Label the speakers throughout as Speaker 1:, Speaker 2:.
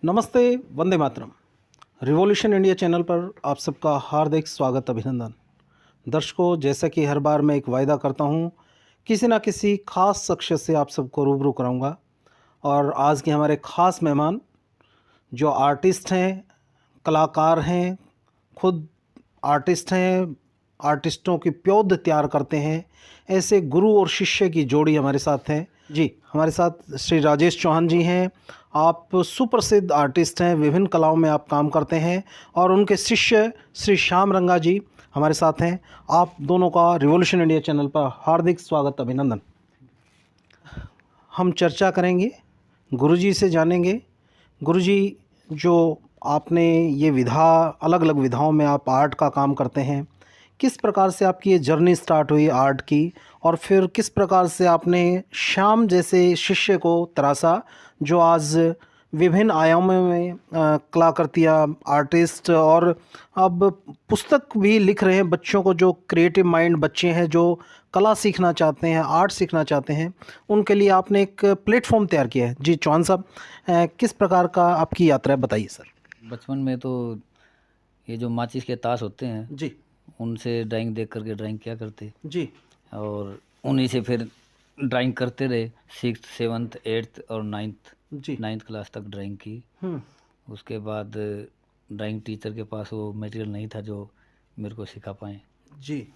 Speaker 1: नमस्ते, Vande Mataram. Revolution India channel पर आप सबका हार्दिक स्वागत, अभिनंदन। दर्शकों, जैसा कि हर बार मैं एक वायदा करता हूं, किसी ना किसी खास शख्सियत से आप सबको रूबरू कराऊंगा। और आज के हमारे ख़ास मेहमान जो आर्टिस्ट हैं, कलाकार हैं, खुद आर्टिस्ट हैं, आर्टिस्टों की प्योद तैयार करते हैं, ऐसे गुरु और शिष्य की जोड़ी हमारे साथ हैं। जी, हमारे साथ श्री राजेश चौहान जी हैं। आप सुप्रसिद्ध आर्टिस्ट हैं, विभिन्न कलाओं में आप काम करते हैं। और उनके शिष्य श्री श्याम रंगा जी हमारे साथ हैं। आप दोनों का रिवॉल्यूशन इंडिया चैनल पर हार्दिक स्वागत, अभिनंदन। हम चर्चा करेंगे, गुरुजी से जानेंगे। गुरुजी, जो आपने ये विधा, अलग अलग विधाओं में आप आर्ट का काम करते हैं, किस प्रकार से आपकी ये जर्नी स्टार्ट हुई आर्ट की, और फिर किस प्रकार से आपने श्याम जैसे शिष्य को तराशा, जो आज विभिन्न आयामों में कलाकृतियाँ, आर्टिस्ट, और अब पुस्तक भी लिख रहे हैं बच्चों को, जो क्रिएटिव माइंड बच्चे हैं जो कला सीखना चाहते हैं, आर्ट सीखना चाहते हैं, उनके लिए आपने एक प्लेटफॉर्म तैयार किया है। जी चौहान साहब, किस प्रकार का आपकी यात्रा है, बताइए सर।
Speaker 2: बचपन में तो ये जो माचिस के ताश होते हैं
Speaker 1: जी
Speaker 2: उनसे ड्राइंग देख करके ड्राइंग किया करते,
Speaker 1: जी
Speaker 2: और उन्हीं से फिर ड्राइंग करते रहे। 6th 7th 8th और 9th
Speaker 1: जी
Speaker 2: 9th क्लास तक ड्राइंग की। उसके बाद ड्राइंग टीचर के पास वो मटेरियल नहीं था जो मेरे को सिखा पाए,
Speaker 1: जी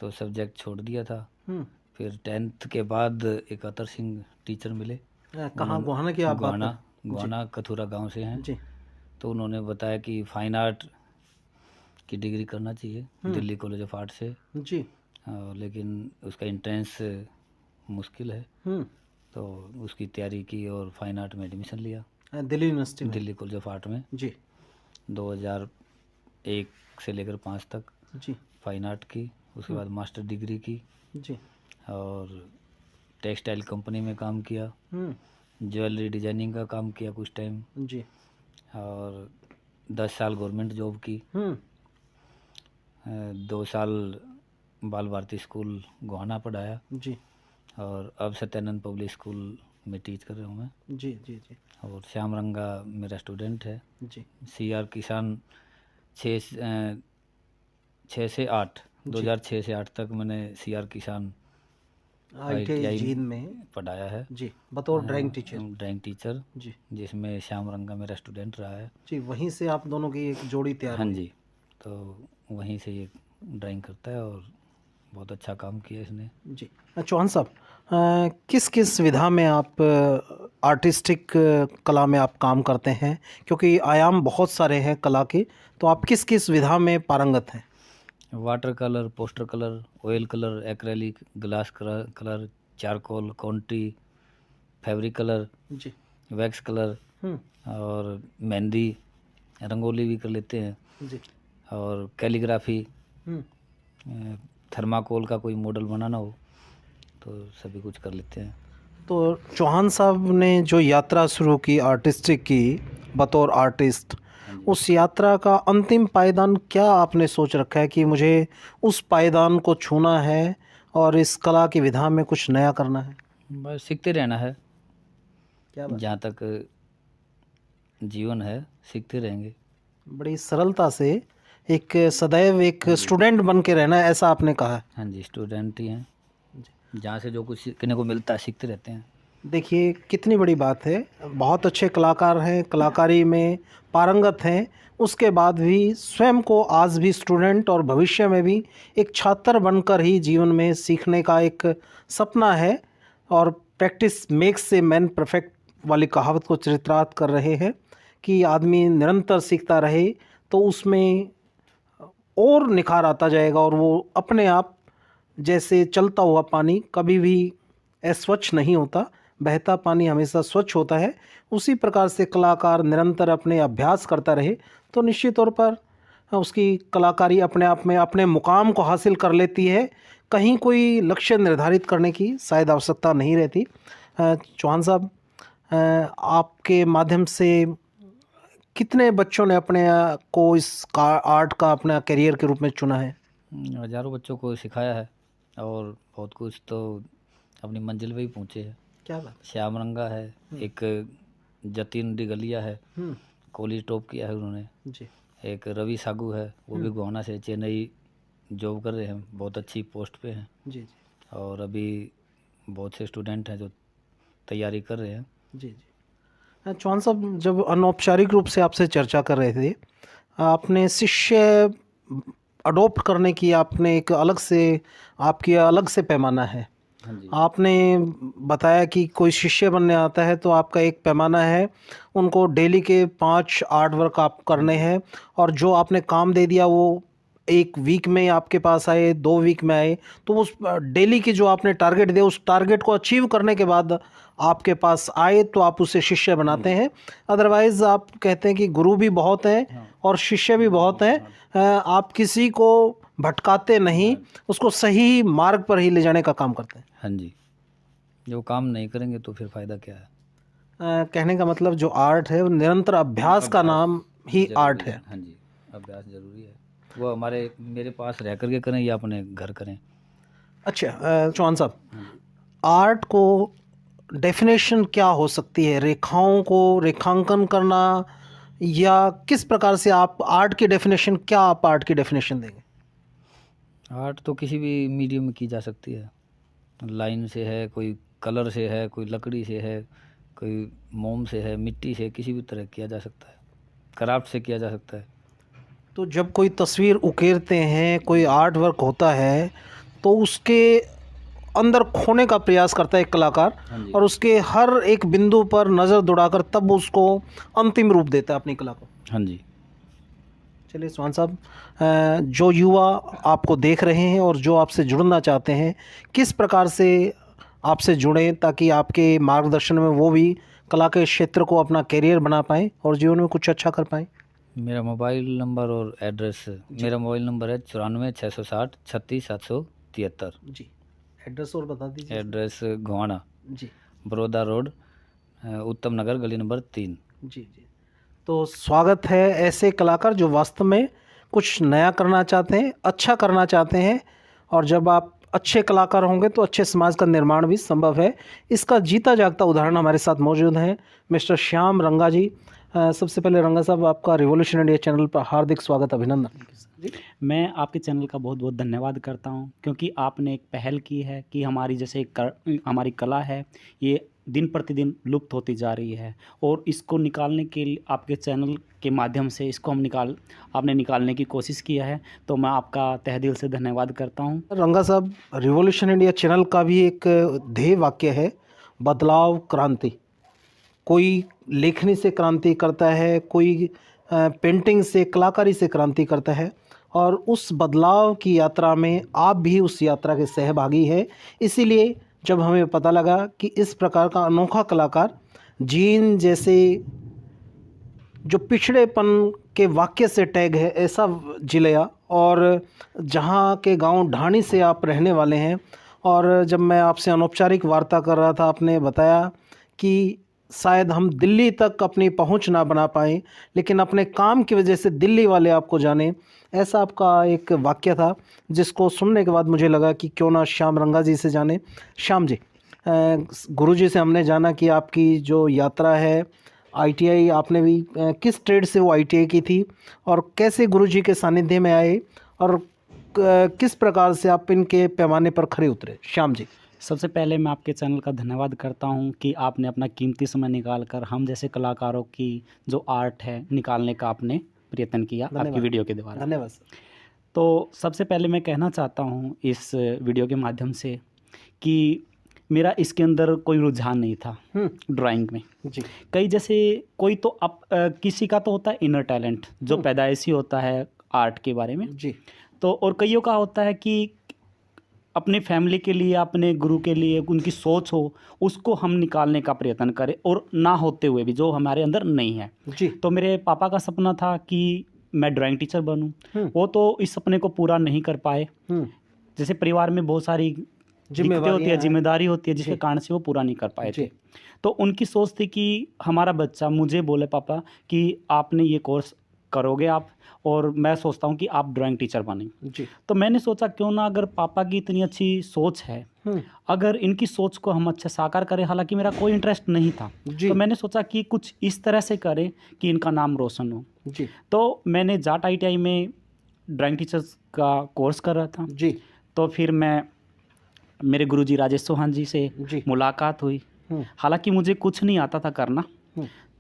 Speaker 2: तो सब्जेक्ट छोड़ दिया था।
Speaker 1: हम्म
Speaker 2: फिर 10th के बाद एक अतर सिंह टीचर मिले।
Speaker 1: कहाँ, गोहाना की आप बात
Speaker 2: गोहाना
Speaker 1: कर?
Speaker 2: गोहाना कथुरा गांव से हैं।
Speaker 1: जी
Speaker 2: तो उन्होंने बताया कि फाइन आर्ट की डिग्री करना चाहिए दिल्ली कॉलेज ऑफ आर्ट से।
Speaker 1: जी
Speaker 2: लेकिन उसका एंट्रेंस मुश्किल है, तो उसकी तैयारी की और फाइन आर्ट में एडमिशन लिया
Speaker 1: दिल्ली यूनिवर्सिटी में।
Speaker 2: दिल्ली कॉलेज ऑफ आर्ट में।
Speaker 1: जी
Speaker 2: 2001 से लेकर 5 तक
Speaker 1: जी
Speaker 2: फाइन आर्ट की। उसके बाद मास्टर डिग्री की
Speaker 1: जी
Speaker 2: और टेक्सटाइल कंपनी में काम किया, ज्वेलरी डिजाइनिंग का काम किया कुछ टाइम,
Speaker 1: जी
Speaker 2: और 10 साल गवर्नमेंट जॉब की। 2 साल बाल भारती स्कूल गोहाना पढ़ाया,
Speaker 1: जी
Speaker 2: और अब सत्यानंद पब्लिक स्कूल में टीच कर रहा हूँ मैं।
Speaker 1: जी जी जी
Speaker 2: और श्याम रंगा मेरा स्टूडेंट है।
Speaker 1: जी
Speaker 2: CR किसान 6 से 8 2006 से 8 तक मैंने CR किसान
Speaker 1: ITI
Speaker 2: ITI
Speaker 1: जींद में
Speaker 2: पढ़ाया है,
Speaker 1: जी, बतौर ड्राइंग टीचर।
Speaker 2: ड्राइंग टीचर,
Speaker 1: जी
Speaker 2: जिसमें श्याम रंगा मेरा स्टूडेंट रहा है।
Speaker 1: जी, वहीं से आप दोनों की एक जोड़ी तैयार
Speaker 2: हाँ
Speaker 1: हुई।
Speaker 2: जी, तो वहीं से ये ड्राइंग करता है और बहुत अच्छा काम किया इसने।
Speaker 1: जी चौहान साहब, किस किस विधा में आप आर्टिस्टिक कला में आप काम करते हैं, क्योंकि आयाम बहुत सारे हैं कला के, तो आप किस किस विधा में पारंगत हैं?
Speaker 2: Water colour, poster colour, oil colour, acrylic, glass colour, charcoal, कॉन्ट्री, फैब्रिक कलर,
Speaker 1: जी
Speaker 2: वैक्स कलर, और मेहंदी, रंगोली भी कर लेते हैं,
Speaker 1: जी
Speaker 2: और कैलीग्राफी, थर्माकोल का कोई मॉडल बनाना हो तो सभी कुछ कर लेते हैं।
Speaker 1: तो चौहान साहब ने जो यात्रा शुरू की आर्टिस्टिक की, बतौर आर्टिस्ट, उस यात्रा का अंतिम पायदान क्या आपने सोच रखा है कि मुझे उस पायदान को छूना है और इस कला की विधा में कुछ नया करना है?
Speaker 2: बस सीखते रहना है,
Speaker 1: क्या बात,
Speaker 2: जहाँ तक जीवन है सीखते रहेंगे।
Speaker 1: बड़ी सरलता से एक सदैव एक स्टूडेंट बन के रहना है, ऐसा आपने कहा है।
Speaker 2: हाँ जी, स्टूडेंट ही हैं, जहाँ से जो कुछ सीखने को मिलता है सीखते रहते हैं।
Speaker 1: देखिए कितनी बड़ी बात है, बहुत अच्छे कलाकार हैं, कलाकारी में पारंगत हैं, उसके बाद भी स्वयं को आज भी स्टूडेंट और भविष्य में भी एक छात्र बनकर ही जीवन में सीखने का एक सपना है, और practice makes a man perfect वाली कहावत को चरितार्थ कर रहे हैं कि आदमी निरंतर सीखता रहे तो उसमें और निखार आता जाएगा, और वो अपने आप, जैसे चलता हुआ पानी कभी भी अस्वच्छ नहीं होता, बहता पानी हमेशा स्वच्छ होता है, उसी प्रकार से कलाकार निरंतर अपने अभ्यास करता रहे तो निश्चित तौर पर उसकी कलाकारी अपने आप में अपने मुकाम को हासिल कर लेती है। कहीं कोई लक्ष्य निर्धारित करने की शायद आवश्यकता नहीं रहती। चौहान साहब, आपके माध्यम से कितने बच्चों ने अपने को इस आर्ट का अपना करियर के रूप में चुना है?
Speaker 2: हज़ारों बच्चों को सिखाया है, और बहुत कुछ तो अपनी मंजिल पे ही पहुँचे हैं।
Speaker 1: क्या बात
Speaker 2: श्याम रंगा है, एक जतिन डिगलिया है, कॉलेज टॉप किया है उन्होंने।
Speaker 1: जी।
Speaker 2: एक रवि सागू है, वो भी गोहाना से चेन्नई जॉब कर रहे हैं, बहुत अच्छी पोस्ट पे हैं।
Speaker 1: जी जी
Speaker 2: और अभी बहुत से स्टूडेंट हैं जो तैयारी कर रहे हैं।
Speaker 1: जी जी। चौहान साहब, जब अनौपचारिक रूप से आपसे चर्चा कर रहे थे, आपने शिष्य अडॉप्ट करने की आपने एक अलग से, आपकी अलग से पैमाना है।
Speaker 2: हाँ जी।
Speaker 1: आपने बताया कि कोई शिष्य बनने आता है तो आपका एक पैमाना है, उनको डेली के 5 आर्ट वर्क आप करने हैं, और जो आपने काम दे दिया वो 1 वीक में आपके पास आए, 2 वीक में आए, तो उस डेली की जो आपने टारगेट दिया उस टारगेट को अचीव करने के बाद आपके पास आए तो आप उसे शिष्य बनाते हैं। अदरवाइज़ आप कहते हैं कि गुरु भी बहुत हैं और शिष्य भी बहुत हैं, आप किसी को भटकाते नहीं, उसको सही मार्ग पर ही ले जाने का काम करते हैं।
Speaker 2: हाँ जी, जो काम नहीं करेंगे तो फिर फ़ायदा क्या है।
Speaker 1: कहने का मतलब जो आर्ट है वो निरंतर अभ्यास का नाम ही आर्ट है।
Speaker 2: हाँ जी, अभ्यास ज़रूरी है। वो मेरे पास रह करके करें या अपने घर करें।
Speaker 1: अच्छा, चौहान साहब, आर्ट को डेफिनेशन क्या हो सकती है? रेखाओं को रेखांकन करना, या किस प्रकार से आप आर्ट की डेफिनेशन, क्या आप आर्ट की डेफिनेशन देंगे?
Speaker 2: आर्ट तो किसी भी मीडियम में की जा सकती है। लाइन से है, कोई कलर से है, कोई लकड़ी से है, कोई मोम से है, मिट्टी से, किसी भी तरह किया जा सकता है, क्राफ्ट से किया जा सकता है।
Speaker 1: तो जब कोई तस्वीर उकेरते हैं, कोई आर्ट वर्क होता है, तो उसके अंदर खोने का प्रयास करता है एक कलाकार, और उसके हर एक बिंदु पर नज़र दौड़ाकर तब उसको अंतिम रूप देता है अपनी कला को।
Speaker 2: हाँ जी।
Speaker 1: चलिए चौहान साहब, जो युवा आपको देख रहे हैं और जो आपसे जुड़ना चाहते हैं, किस प्रकार से आपसे जुड़ें ताकि आपके मार्गदर्शन में वो भी कला के क्षेत्र को अपना करियर बना पाएँ और जीवन में कुछ अच्छा कर पाएँ?
Speaker 2: मेरा मोबाइल नंबर और एड्रेस, मेरा मोबाइल नंबर है 94 660 36 773।
Speaker 1: जी, एड्रेस और बता दीजिए।
Speaker 2: एड्रेस गोहाना,
Speaker 1: जी
Speaker 2: बड़ौदा रोड, उत्तम नगर, गली नंबर 3।
Speaker 1: जी जी। तो स्वागत है ऐसे कलाकार जो वास्तव में कुछ नया करना चाहते हैं, अच्छा करना चाहते हैं, और जब आप अच्छे कलाकार होंगे तो अच्छे समाज का निर्माण भी संभव है। इसका जीता जागता उदाहरण हमारे साथ मौजूद हैं मिस्टर श्याम रंगा जी। सबसे पहले रंगा साहब, आपका रिवॉल्यूशन इंडिया चैनल पर हार्दिक स्वागत, अभिनंदन जी।
Speaker 3: मैं आपके चैनल का बहुत बहुत धन्यवाद करता हूं, क्योंकि आपने एक पहल की है कि हमारी जैसे हमारी कला है ये दिन प्रतिदिन लुप्त होती जा रही है, और इसको निकालने के लिए आपके चैनल के माध्यम से इसको आपने निकालने की कोशिश किया है, तो मैं आपका तहे दिल से धन्यवाद करता हूं।
Speaker 1: रंगा साहब, रिवॉल्यूशन इंडिया चैनल का भी एक ध्येय वाक्य है, बदलाव क्रांति। कोई लेखनी से क्रांति करता है, कोई पेंटिंग से, कलाकारी से क्रांति करता है, और उस बदलाव की यात्रा में आप भी उस यात्रा के सहभागी हैं। इसीलिए जब हमें पता लगा कि इस प्रकार का अनोखा कलाकार जीन जैसे जो पिछड़ेपन के वाक्य से टैग है ऐसा जिला, और जहाँ के गांव ढाणी से आप रहने वाले हैं, और जब मैं आपसे अनौपचारिक वार्ता कर रहा था आपने बताया कि शायद हम दिल्ली तक अपनी पहुंच ना बना पाएँ, लेकिन अपने काम की वजह से दिल्ली वाले आपको जाने, ऐसा आपका एक वाक्य था, जिसको सुनने के बाद मुझे लगा कि क्यों ना श्याम रंगा जी से जाने। श्याम जी, गुरुजी से हमने जाना कि आपकी जो यात्रा है, आईटीआई आपने भी किस ट्रेड से वो आईटीआई की थी, और कैसे गुरुजी के सानिध्य में आए, और किस प्रकार से आप इनके पैमाने पर खरे उतरे? श्याम जी।
Speaker 3: सबसे पहले मैं आपके चैनल का धन्यवाद करता हूं कि आपने अपना कीमती समय निकाल कर हम जैसे कलाकारों की जो आर्ट है निकालने का आपने प्रयत्न किया आपकी वीडियो के द्वारा।
Speaker 1: धन्यवाद।
Speaker 3: तो सबसे पहले मैं कहना चाहता हूं इस वीडियो के माध्यम से कि मेरा इसके अंदर कोई रुझान नहीं था ड्राइंग में
Speaker 1: जी।
Speaker 3: कई जैसे कोई तो किसी का तो होता है इनर टैलेंट जो पैदाइशी होता है आर्ट के बारे में
Speaker 1: जी।
Speaker 3: तो, और कईयों का होता है कि अपने फैमिली के लिए, अपने गुरु के लिए उनकी सोच हो, उसको हम निकालने का प्रयत्न करें, और ना होते हुए भी जो हमारे अंदर नहीं है
Speaker 1: जी।
Speaker 3: तो मेरे पापा का सपना था कि मैं ड्राइंग टीचर बनूं, वो तो इस सपने को पूरा नहीं कर पाए। जैसे परिवार में बहुत सारी दिक्कतें होती है, जिम्मेदारी होती है, जिसके कारण से वो पूरा नहीं कर पाए थे। तो उनकी सोच थी कि हमारा बच्चा, मुझे बोले पापा कि आपने ये कोर्स करोगे आप, और मैं सोचता हूँ कि आप ड्राइंग टीचर बनें। तो मैंने सोचा क्यों ना, अगर पापा की इतनी अच्छी सोच है अगर इनकी सोच को हम अच्छा साकार करें, हालांकि मेरा कोई इंटरेस्ट नहीं था, तो मैंने सोचा कि कुछ इस तरह से करें कि इनका नाम रोशन हो जी। तो मैंने जाट ITI में ड्राइंग टीचर्स का कोर्स कर रहा था जी। तो फिर मेरे गुरुजी राजेश चौहान जी से मुलाकात हुई। हालांकि मुझे कुछ नहीं आता था करना,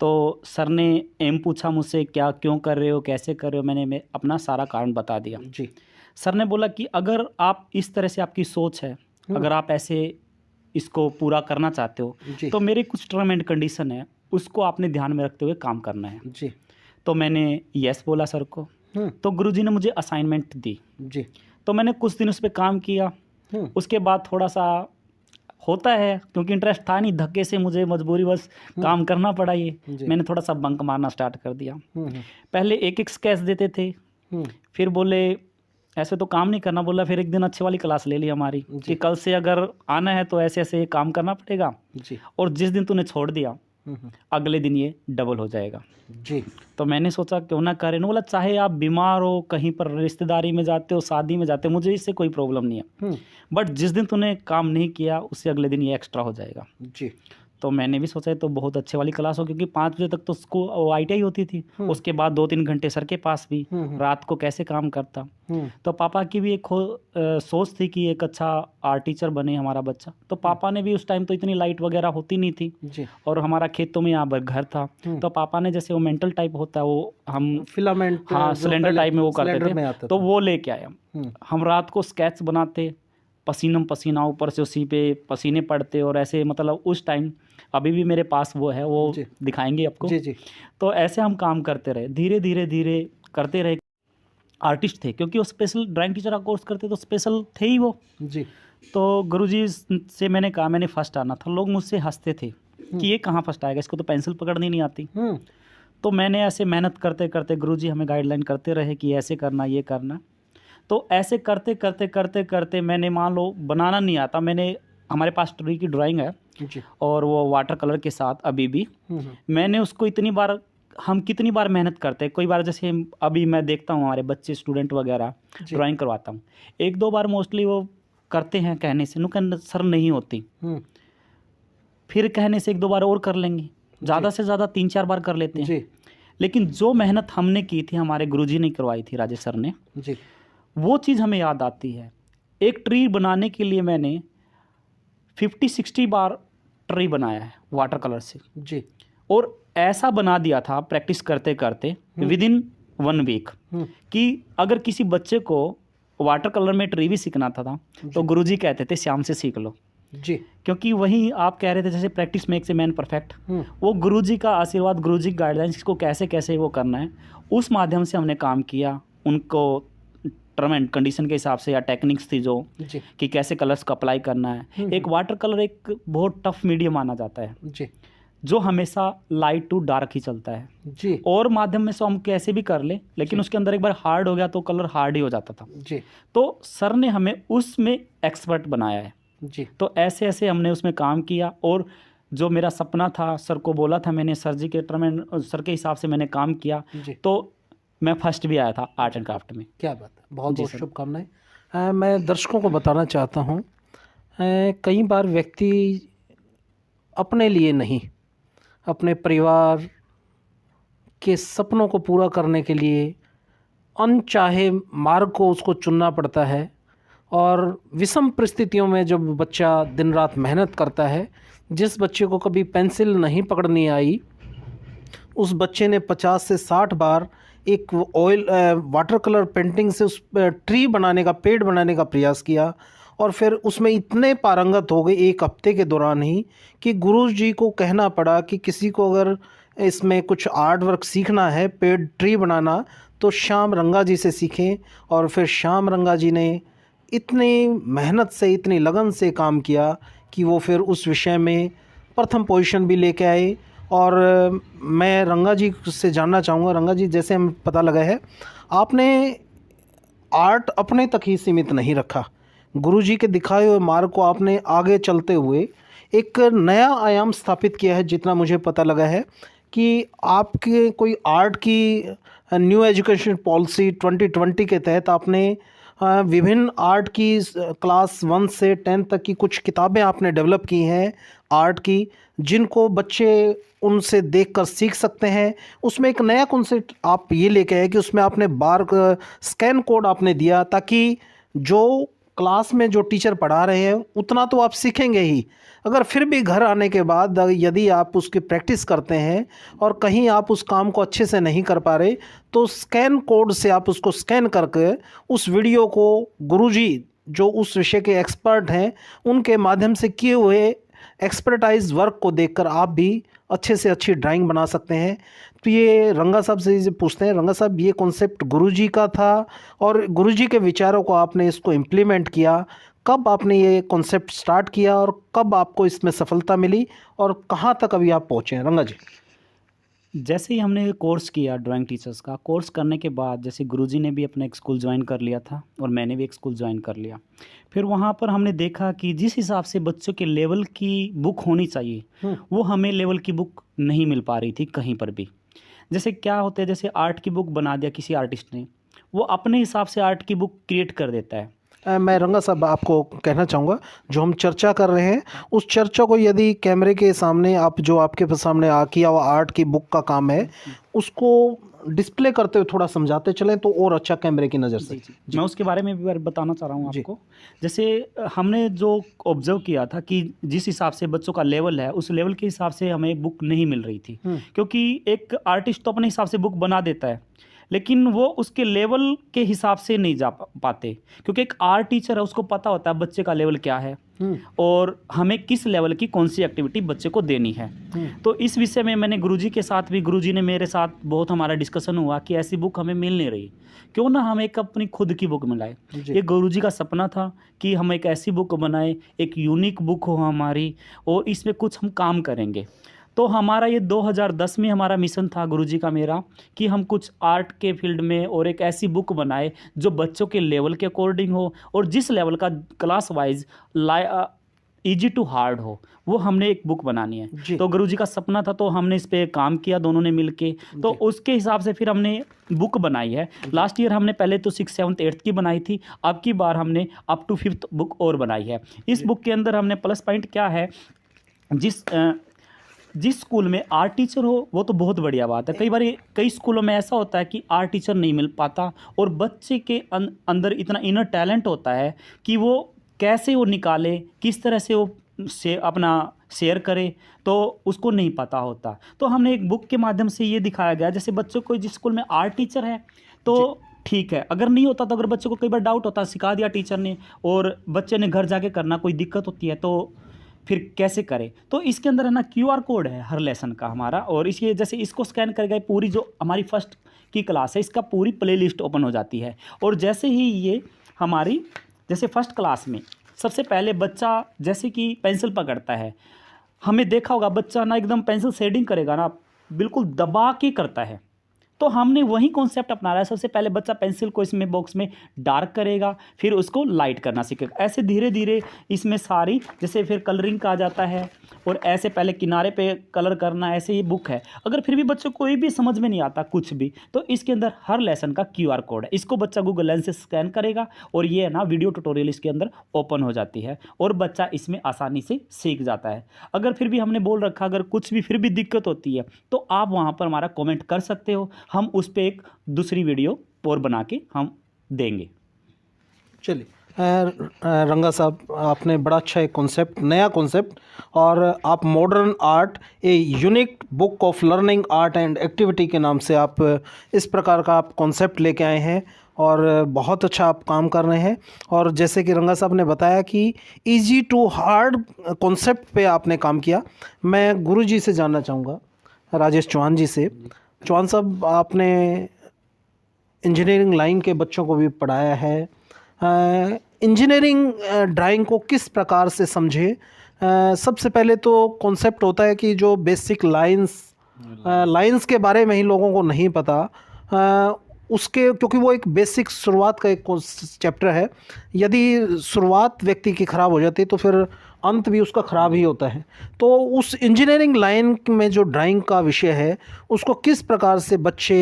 Speaker 3: तो सर ने एम पूछा मुझसे, क्या क्यों कर रहे हो, कैसे कर रहे हो। मैंने अपना सारा कारण बता दिया जी। सर ने बोला कि अगर आप इस तरह से आपकी सोच है, अगर आप ऐसे इसको पूरा करना चाहते हो तो मेरे कुछ टर्म एंड कंडीशन है, उसको आपने ध्यान में रखते हुए काम करना है जी। तो मैंने यस बोला सर को। तो गुरुजी ने मुझे असाइनमेंट दी जी। तो मैंने कुछ दिन उस पर काम किया। उसके बाद थोड़ा सा होता है, क्योंकि इंटरेस्ट था नहीं, धक्के से मुझे मजबूरी बस काम करना पड़ा। ये मैंने थोड़ा सा बंक मारना स्टार्ट कर दिया। पहले एक स्केच देते थे, फिर बोले ऐसे तो काम नहीं करना, बोला फिर एक दिन अच्छे वाली क्लास ले ली हमारी कि कल से अगर आना है तो ऐसे ऐसे काम करना पड़ेगा जी। और जिस दिन तूने छोड़ दिया अगले दिन ये डबल हो जाएगा जी। तो मैंने सोचा क्यों ना करें। बोला चाहे आप बीमार हो, कहीं पर रिश्तेदारी में जाते हो, शादी में जाते हो, मुझे इससे कोई प्रॉब्लम नहीं है, बट जिस दिन तूने काम नहीं किया उससे अगले दिन ये एक्स्ट्रा हो जाएगा जी। तो मैंने भी सोचा तो बहुत अच्छे वाली क्लास हो, क्योंकि 5 बजे तक तो उसको ITI होती थी, उसके बाद 2-3 घंटे सर के पास भी, रात को कैसे काम करता। तो पापा की भी एक सोच थी कि एक अच्छा आर्ट टीचर बने हमारा बच्चा। तो पापा ने भी, उस टाइम तो इतनी लाइट वगैरह होती नहीं थी जी। और हमारा खेतों में यहाँ पर घर था, तो पापा ने जैसे वो मेंटल टाइप होता है, वो हम फिलामेंट, हाँ सिलेंडर टाइप में वो करते थे, तो वो लेके आया। हम रात को स्केच बनाते, पसीनम पसीना, ऊपर से उसी पे पसीने पड़ते, और ऐसे मतलब उस टाइम, अभी भी मेरे पास वो है, वो दिखाएंगे आपको जी जी। तो ऐसे हम काम करते रहे, धीरे धीरे धीरे करते रहे। आर्टिस्ट थे, क्योंकि वो स्पेशल ड्राइंग टीचर का कोर्स करते तो स्पेशल थे ही वो जी। तो गुरुजी से मैंने कहा मैंने फर्स्ट आना था। लोग मुझसे हंसते थे कि ये कहाँ फर्स्ट आएगा, इसको तो पेंसिल पकड़नी नहीं आती। तो मैंने ऐसे मेहनत करते करते, गुरुजी हमें गाइडलाइन करते रहे कि ऐसे करना, ये करना। तो ऐसे करते करते करते करते मैंने, मान लो बनाना नहीं आता, मैंने, हमारे पास ट्री की ड्राइंग है जी। और वो वाटर कलर के साथ अभी भी मैंने उसको इतनी बार, हम कितनी बार मेहनत करते हैं, कोई बार जैसे अभी मैं देखता हूँ हमारे बच्चे स्टूडेंट वगैरह ड्राइंग करवाता हूँ, 1-2 बार मोस्टली वो करते हैं कहने से, नुकन सर नहीं होती, फिर कहने से 1-2 बार और कर लेंगे, ज़्यादा से ज़्यादा 3-4 बार कर लेते हैं। लेकिन जो मेहनत हमने की थी, हमारे गुरुजी ने करवाई थी, राजेश सर ने जी, वो चीज़ हमें याद आती है। एक ट्री बनाने के लिए मैंने 50-60 बार ट्री बनाया है वाटर कलर से जी। और ऐसा बना दिया था प्रैक्टिस करते करते विदिन 1 वीक कि अगर किसी बच्चे को वाटर कलर में ट्री भी सीखना था तो गुरुजी कहते थे श्याम से सीख लो जी। क्योंकि वही आप कह रहे थे जैसे practice makes a man perfect, वो गुरुजी का आशीर्वाद, गुरुजी की गाइडलाइंस को कैसे कैसे वो करना है, उस माध्यम से हमने काम किया। उनको टर्म एंड कंडीशन के हिसाब से या टेक्निक्स थी जो कि कैसे कलर्स को अप्लाई करना है। एक वाटर कलर एक बहुत टफ मीडियम माना जाता है जी, जो हमेशा लाइट टू डार्क ही चलता है जी। और माध्यम में से हम कैसे भी कर ले, लेकिन उसके अंदर एक बार हार्ड हो गया तो कलर हार्ड ही हो जाता था जी। तो सर ने हमें उसमें एक्सपर्ट बनाया है जी। तो ऐसे ऐसे हमने उसमें काम किया, और जो मेरा सपना था, सर को बोला था मैंने, सर जी के टर्म एंड सर के हिसाब से मैंने काम किया, तो मैं फर्स्ट भी आया था आर्ट एंड क्राफ्ट में।
Speaker 1: क्या बात है, बहुत बहुत शुभकामनाएं। मैं दर्शकों को बताना चाहता हूँ, कई बार व्यक्ति अपने लिए नहीं, अपने परिवार के सपनों को पूरा करने के लिए अनचाहे मार्ग को उसको चुनना पड़ता है, और विषम परिस्थितियों में जब बच्चा दिन रात मेहनत करता है, जिस बच्चे को कभी पेंसिल नहीं पकड़नी आई, उस बच्चे ने 50 से 60 बार एक ऑयल वाटर कलर पेंटिंग से उस ट्री बनाने का, पेड़ बनाने का प्रयास किया, और फिर उसमें इतने पारंगत हो गए 1 हफ्ते के दौरान ही कि गुरुजी को कहना पड़ा कि किसी को अगर इसमें कुछ आर्ट वर्क सीखना है, पेड़ ट्री बनाना, तो श्याम रंगा जी से सीखें। और फिर श्याम रंगा जी ने इतनी मेहनत से, इतनी लगन से काम किया कि वो फिर उस विषय में प्रथम पोजीशन भी लेके आए। और मैं रंगा जी से जानना चाहूँगा, रंगा जी, जैसे हमें पता लगा है आपने आर्ट अपने तक ही सीमित नहीं रखा, गुरुजी के दिखाए हुए मार्ग को आपने आगे चलते हुए एक नया आयाम स्थापित किया है। जितना मुझे पता लगा है कि आपके कोई आर्ट की न्यू एजुकेशन पॉलिसी 2020 के तहत आपने विभिन्न आर्ट की क्लास 1 से 10 तक की कुछ किताबें आपने डेवलप की हैं आर्ट की, जिनको बच्चे उनसे देखकर सीख सकते हैं। उसमें एक नया कॉन्सेप्ट आप ये लेके आए कि उसमें आपने बार स्कैन कोड आपने दिया, ताकि जो क्लास में जो टीचर पढ़ा रहे हैं उतना तो आप सीखेंगे ही, अगर फिर भी घर आने के बाद यदि आप उसकी प्रैक्टिस करते हैं और कहीं आप उस काम को अच्छे से नहीं कर पा रहे, तो स्कैन कोड से आप उसको स्कैन करके उस वीडियो को गुरुजी जो उस विषय के एक्सपर्ट हैं उनके माध्यम से किए हुए एक्सपर्टाइज वर्क को देखकर आप भी अच्छे से अच्छी ड्राइंग बना सकते हैं। तो ये रंगा साहब से पूछते हैं, रंगा साहब ये कॉन्सेप्ट गुरुजी का था और गुरुजी के विचारों को आपने इसको इम्प्लीमेंट किया, कब आपने ये कॉन्सेप्ट स्टार्ट किया और कब आपको इसमें सफलता मिली और कहाँ तक अभी आप पहुँचे हैं रंगा जी?
Speaker 3: जैसे ही हमने कोर्स किया ड्राइंग टीचर्स का, कोर्स करने के बाद जैसे गुरुजी ने भी अपना एक स्कूल ज्वाइन कर लिया था और मैंने भी एक स्कूल ज्वाइन कर लिया। फिर वहाँ पर हमने देखा कि जिस हिसाब से बच्चों के लेवल की बुक होनी चाहिए वो हमें लेवल की बुक नहीं मिल पा रही थी कहीं पर भी। जैसे क्या होता है, जैसे आर्ट की बुक बना दिया किसी आर्टिस्ट ने, वो अपने हिसाब से आर्ट की बुक क्रिएट कर देता है।
Speaker 1: मैं रंगा साहब आपको कहना चाहूँगा, जो हम चर्चा कर रहे हैं उस चर्चा को यदि कैमरे के सामने आप जो आपके सामने किया हुआ आर्ट की बुक का काम है उसको डिस्प्ले करते हुए थोड़ा समझाते चलें तो और अच्छा कैमरे की नज़र से।
Speaker 3: जी। मैं उसके बारे में भी बताना चाह रहा हूँ आपको। जैसे हमने जो ऑब्जर्व किया था कि जिस हिसाब से बच्चों का लेवल है उस लेवल के हिसाब से हमें बुक नहीं मिल रही थी, क्योंकि एक आर्टिस्ट तो अपने हिसाब से बुक बना देता है लेकिन वो उसके लेवल के हिसाब से नहीं जा पाते, क्योंकि एक आर्ट टीचर है उसको पता होता है बच्चे का लेवल क्या है और हमें किस लेवल की कौन सी एक्टिविटी बच्चे को देनी है। तो इस विषय में मैंने गुरुजी के साथ भी, गुरुजी ने मेरे साथ बहुत हमारा डिस्कशन हुआ कि ऐसी बुक हमें मिल नहीं रही, क्यों ना हम एक अपनी खुद की बुक मिलाए। ये गुरुजी का सपना था कि हम एक ऐसी बुक बनाए, एक यूनिक बुक हो हमारी और इसमें कुछ हम काम करेंगे। तो हमारा ये 2010 में हमारा मिशन था गुरुजी का मेरा कि हम कुछ आर्ट के फील्ड में और एक ऐसी बुक बनाए जो बच्चों के लेवल के अकॉर्डिंग हो और जिस लेवल का class wise easy to hard हो, वो हमने एक बुक बनानी है। तो गुरुजी का सपना था, तो हमने इस पे काम किया दोनों ने मिलके, तो उसके हिसाब से फिर हमने बुक बनाई है। लास्ट ईयर हमने पहले तो 6th 7th 8th की बनाई थी, अब की बार हमने अप टू 5th बुक और बनाई है। इस बुक के अंदर हमने प्लस पॉइंट क्या है, जिस स्कूल में आर्ट टीचर हो वो तो बहुत बढ़िया बात है। कई बार कई स्कूलों में ऐसा होता है कि आर्ट टीचर नहीं मिल पाता और बच्चे के अंदर इतना इनर टैलेंट होता है कि वो कैसे वो निकाले, किस तरह से वो अपना शेयर करे, तो उसको नहीं पता होता। तो हमने एक बुक के माध्यम से ये दिखाया गया, जैसे बच्चों को जिस स्कूल में आर्ट टीचर है तो ठीक है, अगर नहीं होता तो अगर बच्चों को कई बार डाउट होता, सिखा दिया टीचर ने और बच्चे ने घर जाके करना कोई दिक्कत होती है तो फिर कैसे करें। तो इसके अंदर है ना QR कोड है हर लेसन का हमारा, और इसके जैसे इसको स्कैन कर गए पूरी जो हमारी फर्स्ट की क्लास है इसका पूरी प्लेलिस्ट ओपन हो जाती है। और जैसे ही ये हमारी जैसे फर्स्ट क्लास में सबसे पहले बच्चा जैसे कि पेंसिल पकड़ता है, हमें देखा होगा बच्चा ना एकदम पेंसिल शेडिंग करेगा ना बिल्कुल दबा के करता है, तो हमने वही कॉन्सेप्ट अपना रहा है। सबसे पहले बच्चा पेंसिल को इसमें बॉक्स में डार्क करेगा, फिर उसको लाइट करना सीखेगा। ऐसे धीरे धीरे इसमें सारी जैसे फिर कलरिंग का आ जाता है और ऐसे पहले किनारे पे कलर करना, ऐसे ये बुक है। अगर फिर भी बच्चों को कोई भी समझ में नहीं आता कुछ भी, तो इसके अंदर हर लेसन का QR कोड है, इसको बच्चा गूगल लेंस से स्कैन करेगा और ये है ना वीडियो ट्यूटोरियल इसके अंदर ओपन हो जाती है और बच्चा इसमें आसानी से सीख जाता है। अगर फिर भी हमने बोल रखा अगर कुछ भी फिर भी दिक्कत होती है तो आप वहाँ पर हमारा कॉमेंट कर सकते हो, हम उस पर एक दूसरी वीडियो और बना के हम देंगे।
Speaker 1: चलिए रंगा साहब, आपने बड़ा अच्छा एक कॉन्सेप्ट, नया कॉन्सेप्ट, और आप modern art a unique book of learning art and activity के नाम से आप इस प्रकार का आप कॉन्सेप्ट लेके आए हैं और बहुत अच्छा आप काम कर रहे हैं। और जैसे कि रंगा साहब ने बताया कि इजी टू हार्ड कॉन्सेप्ट पे आपने काम किया। मैं गुरुजी से जानना चाहूँगा, राजेश चौहान जी से। चौहान साहब, आपने इंजीनियरिंग लाइन के बच्चों को भी पढ़ाया है, इंजीनियरिंग ड्राइंग को किस प्रकार से समझे? सबसे पहले तो कॉन्सेप्ट होता है कि जो बेसिक लाइंस के बारे में ही लोगों को नहीं पता, उसके, क्योंकि वो एक बेसिक शुरुआत का एक चैप्टर है, यदि शुरुआत व्यक्ति की ख़राब हो जाती है तो फिर अंत भी उसका ख़राब ही होता है। तो उस इंजीनियरिंग लाइन में जो ड्राइंग का विषय है उसको किस प्रकार से बच्चे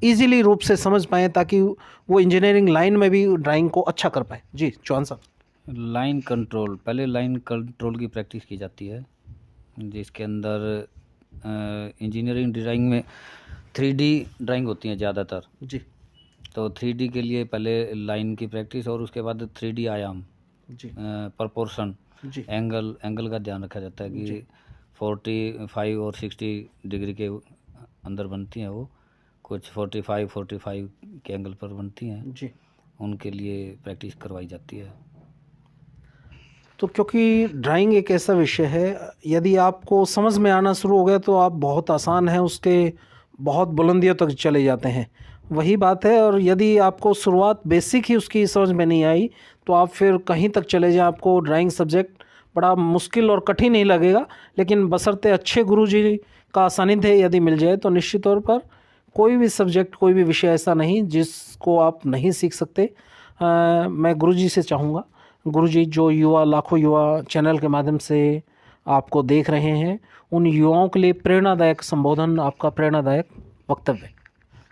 Speaker 1: इजीली रूप से समझ पाएँ ताकि वो इंजीनियरिंग लाइन में भी ड्राइंग को अच्छा कर पाए? जी चौहान साहब।
Speaker 2: लाइन कंट्रोल, पहले लाइन कंट्रोल की प्रैक्टिस की जाती है, जिसके अंदर इंजीनियरिंग ड्राइंग में 3D ड्राइंग होती है ज़्यादातर।
Speaker 1: जी।
Speaker 2: तो 3D के लिए पहले लाइन की प्रैक्टिस और उसके बाद 3D आयाम,
Speaker 1: जी।
Speaker 2: प्रपोर्शन,
Speaker 1: जी।
Speaker 2: एंगल का ध्यान रखा जाता है कि 45 और 60 डिग्री के अंदर बनती हैं वो, कुछ 45 के एंगल पर बनती हैं।
Speaker 1: जी।
Speaker 2: उनके लिए प्रैक्टिस करवाई जाती है।
Speaker 1: तो क्योंकि ड्राइंग एक ऐसा विषय है, यदि आपको समझ में आना शुरू हो गया तो आप बहुत आसान है उसके बहुत बुलंदियों तक चले जाते हैं, वही बात है। और यदि आपको शुरुआत बेसिक ही उसकी समझ में नहीं आई तो आप फिर कहीं तक चले जाएं, आपको ड्राइंग सब्जेक्ट बड़ा मुश्किल और कठिन नहीं लगेगा। लेकिन बशर्ते अच्छे गुरुजी का सानिध्य यदि मिल जाए तो निश्चित तौर पर कोई भी सब्जेक्ट, कोई भी विषय ऐसा नहीं जिसको आप नहीं सीख सकते। मैं गुरुजी से चाहूँगा, गुरुजी जो युवा, लाखों युवा चैनल के माध्यम से आपको देख रहे हैं, उन युवाओं के लिए प्रेरणादायक संबोधन, आपका प्रेरणादायक वक्तव्य।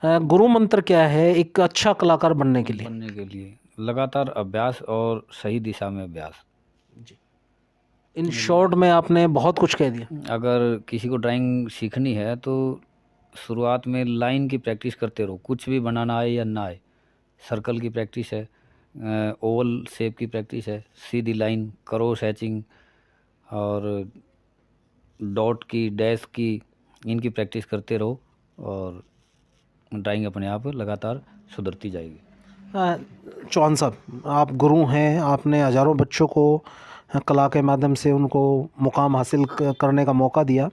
Speaker 1: गुरु मंत्र क्या है एक अच्छा कलाकार बनने के लिए?
Speaker 2: लगातार अभ्यास और सही दिशा में अभ्यास।
Speaker 1: जी। इन शॉर्ट में आपने बहुत कुछ कह दिया।
Speaker 2: अगर किसी को ड्राइंग सीखनी है तो शुरुआत में लाइन की प्रैक्टिस करते रहो, कुछ भी बनाना आए या ना आए। सर्कल की प्रैक्टिस है, ओवल शेप की प्रैक्टिस है, सीधी लाइन, क्रॉस हैचिंग और डॉट की, डैश की, इनकी प्रैक्टिस करते रहो और ड्राइंग अपने आप लगातार सुधरती जाएगी।
Speaker 1: चौहान साहब, आप गुरु हैं, आपने हज़ारों बच्चों को कला के माध्यम से उनको मुकाम हासिल करने का मौका दिया।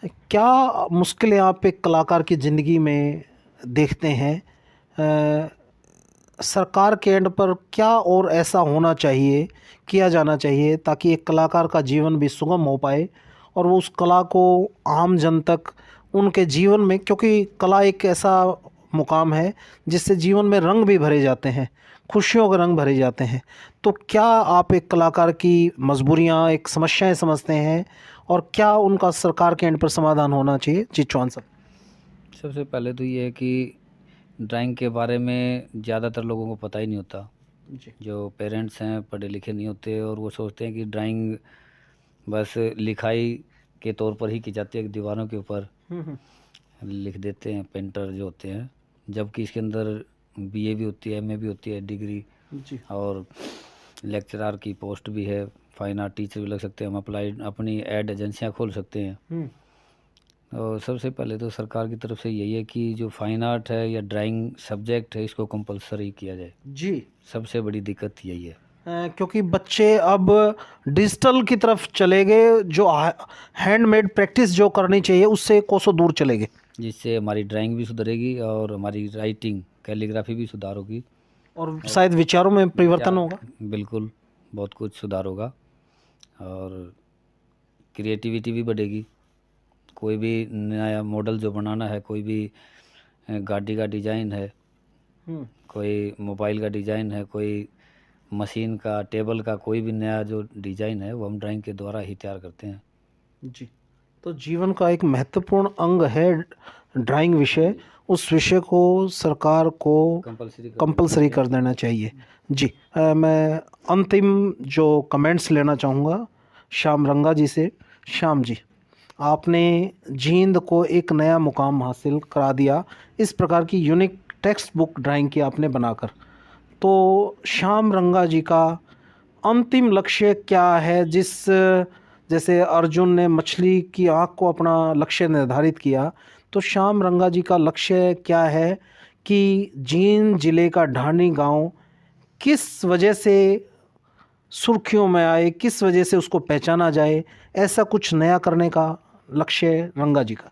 Speaker 1: क्या मुश्किलें आप एक कलाकार की ज़िंदगी में देखते हैं? सरकार के एंड पर क्या और ऐसा होना चाहिए, किया जाना चाहिए ताकि एक कलाकार का जीवन भी सुगम हो पाए और वो उस कला को आम जन तक उनके जीवन में, क्योंकि कला एक ऐसा मुकाम है जिससे जीवन में रंग भी भरे जाते हैं, खुशियों के रंग भरे जाते हैं। तो क्या आप एक कलाकार की मजबूरियां, एक समस्याएं समझते हैं और क्या उनका सरकार के एंड पर समाधान होना चाहिए? जी चौहान साहब।
Speaker 2: सबसे पहले तो ये है कि ड्राइंग के बारे में ज़्यादातर लोगों को पता ही नहीं होता। जो पेरेंट्स हैं पढ़े लिखे नहीं होते और वो सोचते हैं कि ड्राइंग बस लिखाई के तौर पर ही की जाती है, दीवारों के ऊपर लिख देते हैं पेंटर जो होते हैं, जबकि इसके अंदर BA भी होती है, MA भी होती है डिग्री, और लेक्चरर की पोस्ट भी है, फाइन आर्ट टीचर भी लग सकते हैं, हम अप्लाइड अपनी एड एजेंसियां खोल सकते हैं। और सबसे पहले तो सरकार की तरफ से यही है कि जो फाइन आर्ट है या ड्राइंग सब्जेक्ट है इसको कंपलसरी किया जाए।
Speaker 1: जी।
Speaker 2: सबसे बड़ी दिक्कत यही है,
Speaker 1: क्योंकि बच्चे अब डिजिटल की तरफ चले गए, जो हैंडमेड प्रैक्टिस जो करनी चाहिए उससे कोसों दूर चले गए,
Speaker 2: जिससे हमारी ड्राइंग भी सुधरेगी और हमारी राइटिंग, कैलीग्राफी भी सुधार होगी
Speaker 1: और शायद विचारों में परिवर्तन होगा।
Speaker 2: बिल्कुल, बहुत कुछ सुधार होगा और क्रिएटिविटी भी बढ़ेगी। कोई भी नया मॉडल जो बनाना है, कोई भी गाड़ी का डिज़ाइन है, कोई मोबाइल का डिज़ाइन है, कोई मशीन का, टेबल का, कोई भी नया जो डिज़ाइन है वो हम ड्राइंग के द्वारा ही तैयार करते हैं।
Speaker 1: जी। तो जीवन का एक महत्वपूर्ण अंग है ड्राइंग विषय, उस विषय को सरकार को कंपलसरी कर देना चाहिए। जी। मैं अंतिम जो कमेंट्स लेना चाहूँगा श्याम रंगा जी से। श्याम जी, आपने जींद को एक नया मुकाम हासिल करा दिया, इस प्रकार की यूनिक टेक्स्ट बुक ड्राइंग की आपने बनाकर। तो श्याम रंगा जी का अंतिम लक्ष्य क्या है? जैसे अर्जुन ने मछली की आँख को अपना लक्ष्य निर्धारित किया, तो श्याम रंगा जी का लक्ष्य क्या है कि जींद जिले का ढाणी गांव किस वजह से सुर्खियों में आए, किस वजह से उसको पहचाना जाए, ऐसा कुछ नया करने का लक्ष्य रंगा जी का?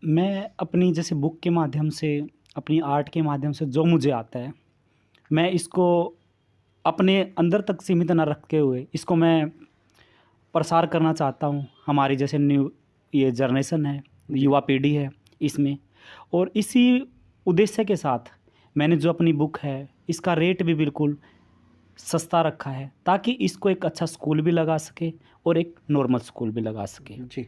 Speaker 3: मैं अपनी जैसे बुक के माध्यम से, अपनी आर्ट के माध्यम से जो मुझे आता है, मैं इसको अपने अंदर तक सीमित न रखे हुए इसको मैं प्रसार करना चाहता हूँ। हमारी जैसे ये जनरेशन है, युवा पीढ़ी है इसमें, और इसी उद्देश्य के साथ मैंने जो अपनी बुक है इसका रेट भी बिल्कुल सस्ता रखा है, ताकि इसको एक अच्छा स्कूल भी लगा सके और एक नॉर्मल स्कूल भी लगा सके
Speaker 1: जी।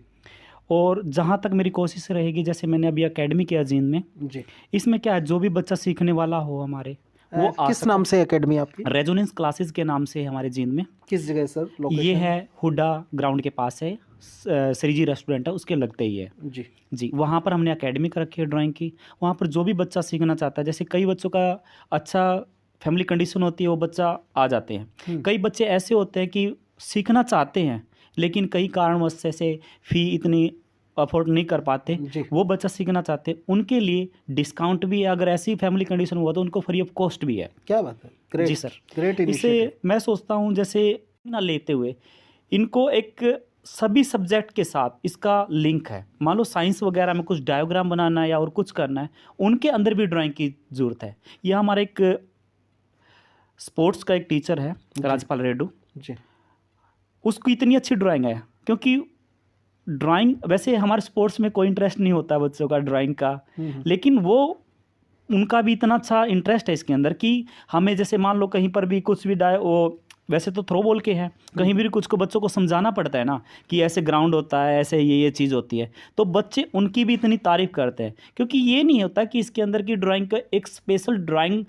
Speaker 3: और जहाँ तक मेरी कोशिश रहेगी, जैसे मैंने अभी एकेडमी किया जींद में
Speaker 1: जी।
Speaker 3: इसमें क्या है, जो भी बच्चा सीखने वाला हो हमारे वो
Speaker 1: किस नाम से एकेडमी आपकी?
Speaker 3: रेजोनेंस क्लासेस के नाम से हमारे जींद में।
Speaker 1: किस जगह सर लोकेशन?
Speaker 3: ये है हुडा ग्राउंड के पास है, श्रीजी रेस्टोरेंट है उसके लगते ही है
Speaker 1: जी।
Speaker 3: जी। वहाँ पर हमने एकेडमी कर रखी है ड्राइंग की। वहाँ पर जो भी बच्चा सीखना चाहता है, जैसे कई बच्चों का अच्छा फैमिली कंडीशन होती है, वो बच्चा आ जाते हैं। कई बच्चे ऐसे होते हैं कि सीखना चाहते हैं लेकिन कई कारणवश जैसे फ़ी इतनी अफोर्ड नहीं कर पाते, वो बच्चा सीखना चाहते हैं, उनके लिए डिस्काउंट भी है। अगर ऐसी फैमिली कंडीशन हुआ तो उनको फ्री ऑफ कॉस्ट भी है।
Speaker 1: क्या बात है, ग्रेट
Speaker 3: जी सर,
Speaker 1: ग्रेट।
Speaker 3: इससे मैं सोचता हूँ जैसे ना लेते हुए इनको एक सभी सब्जेक्ट के साथ इसका लिंक है। मान लो साइंस वगैरह में कुछ डायग्राम बनाना है या और कुछ करना है, उनके अंदर भी ड्राइंग की ज़रूरत है। यह हमारा एक स्पोर्ट्स का एक टीचर है राजपाल रेड्डू
Speaker 1: जी,
Speaker 3: उसको इतनी अच्छी ड्राइंग है, क्योंकि ड्राइंग वैसे हमारे स्पोर्ट्स में कोई इंटरेस्ट नहीं होता बच्चों का ड्राइंग का, लेकिन वो उनका भी इतना अच्छा इंटरेस्ट है इसके अंदर कि हमें जैसे मान लो कहीं पर भी कुछ भी वो वैसे तो थ्रो बॉल के हैं, कहीं भी कुछ को बच्चों को समझाना पड़ता है ना कि ऐसे ग्राउंड होता है, ऐसे ये चीज़ होती है, तो बच्चे उनकी भी इतनी तारीफ़ करते हैं। क्योंकि ये नहीं होता कि इसके अंदर की ड्राइंग का एक स्पेशल ड्राइंग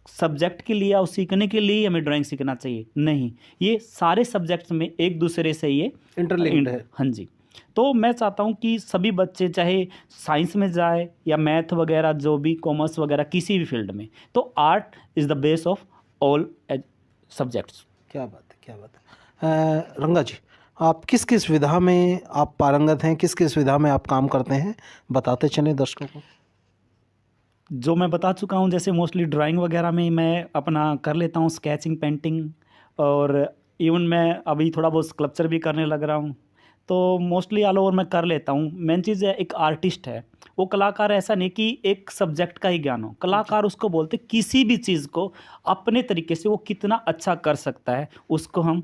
Speaker 3: सब्जेक्ट के लिए और सीखने के लिए हमें ड्राइंग सीखना चाहिए, नहीं, ये सारे सब्जेक्ट्स में एक दूसरे से ये
Speaker 1: इंटरलिंक्ड है।
Speaker 3: हाँ जी। तो मैं चाहता हूँ कि सभी बच्चे चाहे साइंस में जाए या मैथ वगैरह, जो भी कॉमर्स वगैरह, किसी भी फील्ड में, तो art is the base of all subjects.
Speaker 1: क्या बात है, क्या बात है। रंगा जी, आप किस किस विधा में आप पारंगत हैं, किस किस विधा में आप काम करते हैं, बताते चलें दर्शकों को।
Speaker 3: जो मैं बता चुका हूँ, जैसे मोस्टली ड्राइंग वगैरह में मैं अपना कर लेता हूँ, स्केचिंग, पेंटिंग, और इवन मैं अभी थोड़ा बहुत स्कल्पचर भी करने लग रहा हूँ। तो मोस्टली ऑल ओवर मैं कर लेता हूँ। मेन चीज़ है, एक आर्टिस्ट है वो कलाकार ऐसा नहीं कि एक सब्जेक्ट का ही ज्ञान हो। कलाकार उसको बोलते किसी भी चीज़ को अपने तरीके से वो कितना अच्छा कर सकता है, उसको हम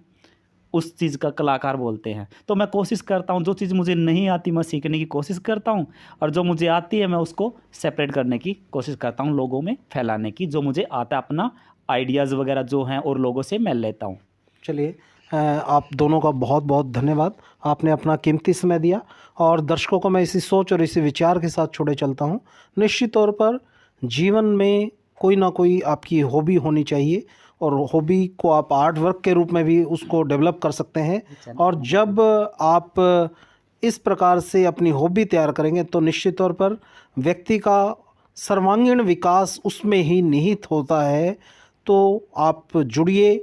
Speaker 3: उस चीज़ का कलाकार बोलते हैं। तो मैं कोशिश करता हूँ, जो चीज़ मुझे नहीं आती मैं सीखने की कोशिश करता हूँ, और जो मुझे आती है मैं उसको सेपरेट करने की कोशिश करता हूँ, लोगों में फैलाने की। जो मुझे आता है अपना आइडियाज़ वगैरह जो हैं और लोगों से मैं लेता हूँ।
Speaker 1: चलिए, आप दोनों का बहुत बहुत धन्यवाद, आपने अपना कीमती समय दिया, और दर्शकों को मैं इसी सोच और इसी विचार के साथ छोड़े चलता हूँ। निश्चित तौर पर जीवन में कोई ना कोई आपकी हॉबी होनी चाहिए, और हॉबी को आप आर्ट वर्क के रूप में भी उसको डेवलप कर सकते हैं। और जब आप इस प्रकार से अपनी हॉबी तैयार करेंगे तो निश्चित तौर पर व्यक्ति का सर्वांगीण विकास उसमें ही निहित होता है। तो आप जुड़िए,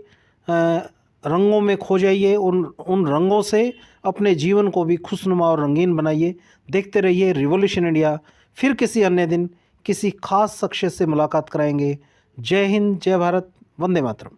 Speaker 1: रंगों में खो जाइए, उन रंगों से अपने जीवन को भी खुशनुमा और रंगीन बनाइए। देखते रहिए रिवॉल्यूशन इंडिया। फिर किसी अन्य दिन किसी खास शख्सियत से मुलाकात कराएंगे। जय हिंद, जय भारत, वंदे मातरम।